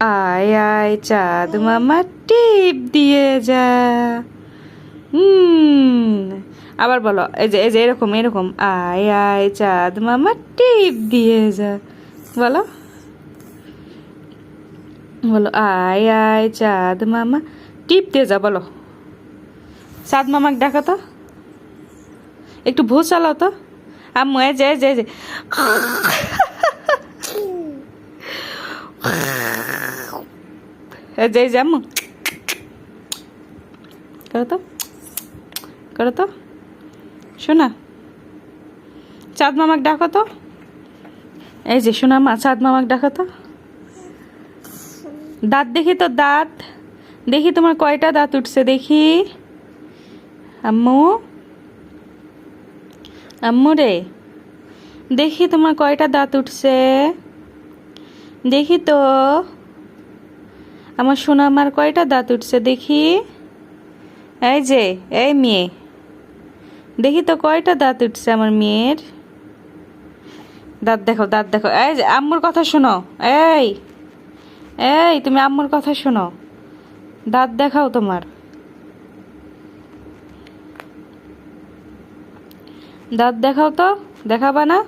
আয় আয় চাঁদ মামা টিপ দিয়ে যা। আবার বলো, এই যে এরকম এরকম, আয় আয় চাঁদ মামা টিপ দিয়ে যা। বলো বলো, আয় আয় চাঁদ মামা টিপ দিয়ে যা। বলো, চাঁদ মামাকে ডাকো তো, একটু ভূ চালাও তো। আম্মু এই যে এই যে এই যে আম্মু করো তো, করো তো শোনা। চাঁদ মামাকে ডাকো তো, এই যে শোনা মা, চাঁদ মামাকে ডাকো তো। দাঁত দেখি তো, দাঁত দেখি তোমার কয়টা দাঁত উঠছে দেখি। আম্মু, আম্মু রে, দেখি তোমার কয়টা দাঁত উঠছে দেখি তো। আমার সোনা আমার কয়টা দাঁত উঠছে দেখি। এই যে এই মেয়ে, দেখি তো কয়টা দাঁত উঠছে আমার মেয়ের। দাঁত দেখো, দাঁত দেখো। এই যে আম্মুর কথা শোনো। এই এই তুমি আম্মুর কথা শোনো, দাঁত দেখাও তোমার। দাঁত দেখাও তো, দেখাবা না?